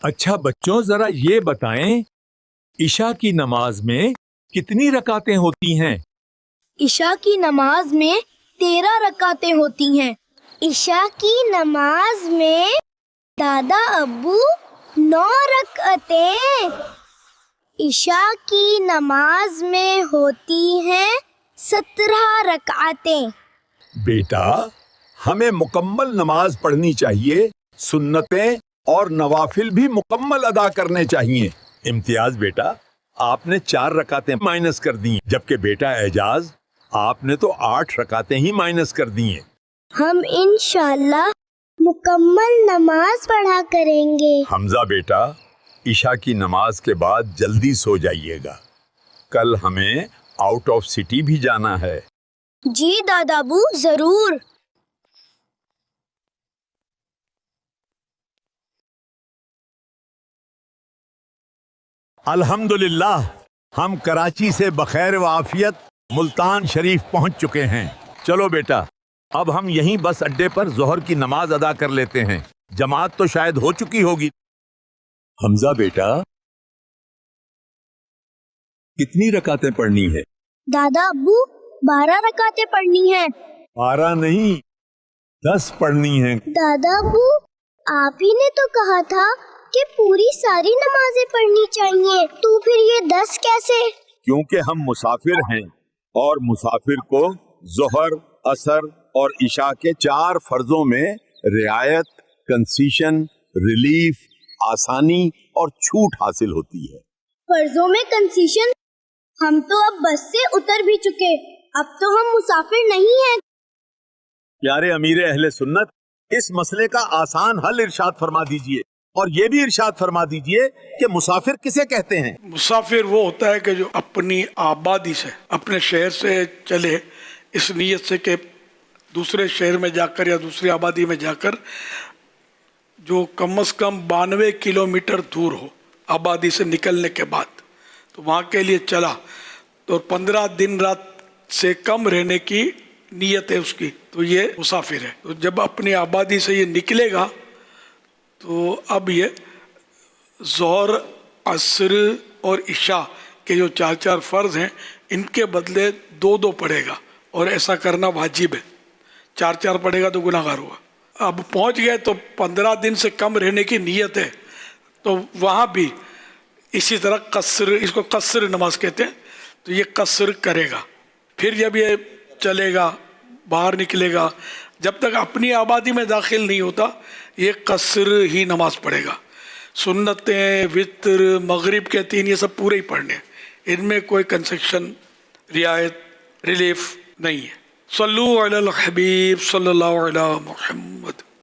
اچھا بچوں ذرا یہ بتائیں عشاء کی نماز میں کتنی رکعتیں ہوتی ہیں؟ عشاء کی نماز میں 13 رکعتیں ہوتی ہیں۔ عشاء کی نماز میں دادا ابو 9 رکعتیں۔ عشاء کی نماز میں ہوتی ہیں 17 رکعتیں۔ بیٹا ہمیں مکمل نماز پڑھنی چاہیے، سنتیں اور نوافل بھی مکمل ادا کرنے چاہیے۔ امتیاز بیٹا آپ نے 4 رکعتیں مائنس کر دی ہیں، جبکہ بیٹا اعجاز آپ نے تو 8 رکعتیں ہی مائنس کر دی ہیں۔ ہم انشاءاللہ مکمل نماز پڑھا کریں گے۔ حمزہ بیٹا عشاء کی نماز کے بعد جلدی سو جائیے گا، کل ہمیں آؤٹ آف سٹی بھی جانا ہے۔ جی دادا ابو ضرور۔ الحمدللہ ہم کراچی سے بخیر و عافیت ملتان شریف پہنچ چکے ہیں۔ چلو بیٹا اب ہم یہیں بس اڈے پر ظہر کی نماز ادا کر لیتے ہیں، جماعت تو شاید ہو چکی ہوگی۔ حمزہ بیٹا کتنی رکعتیں پڑھنی ہے؟ دادا ابو 12 رکعتیں پڑھنی ہیں۔ 12 نہیں 10 پڑھنی ہیں۔ دادا ابو آپ ہی نے تو کہا تھا کہ پوری ساری نمازیں پڑھنی چاہیے، تو پھر یہ 10 کیسے؟ کیونکہ ہم مسافر ہیں اور مسافر کو ظہر، عصر اور عشاء کے 4 فرضوں میں رعایت، کنسیشن، ریلیف، آسانی اور چھوٹ حاصل ہوتی ہے۔ فرضوں میں کنسیشن؟ ہم تو اب بس سے اتر بھی چکے، اب تو ہم مسافر نہیں ہیں۔ پیارے امیر اہل سنت اس مسئلے کا آسان حل ارشاد فرما دیجئے، اور یہ بھی ارشاد فرما دیجئے کہ مسافر کسے کہتے ہیں؟ مسافر وہ ہوتا ہے کہ جو اپنی آبادی سے، اپنے شہر سے چلے اس نیت سے کہ دوسرے شہر میں جا کر یا دوسری آبادی میں جا کر جو کم از کم 92 کلومیٹر دور ہو آبادی سے نکلنے کے بعد، تو وہاں کے لیے چلا تو 15 دن رات سے کم رہنے کی نیت ہے اس کی، تو یہ مسافر ہے۔ تو جب اپنی آبادی سے یہ نکلے گا تو اب یہ ظہر، عصر اور عشاء کے جو 4 فرض ہیں ان کے بدلے 2 پڑھے گا، اور ایسا کرنا واجب ہے۔ 4 پڑھے گا تو گناہ گار ہوا۔ اب پہنچ گئے تو 15 دن سے کم رہنے کی نیت ہے، تو وہاں بھی اسی طرح قصر، اس کو قصر نماز کہتے ہیں، تو یہ قصر کرے گا۔ پھر جب یہ چلے گا، باہر نکلے گا، جب تک اپنی آبادی میں داخل نہیں ہوتا یہ قصر ہی نماز پڑھے گا۔ سنتیں، وتر، مغرب کے 3 یہ سب پورے ہی پڑھنے، ان میں کوئی کنسیشن، رعایت، ریلیف نہیں ہے۔ صلو علی الحبیب صلی اللہ علیہ محمد۔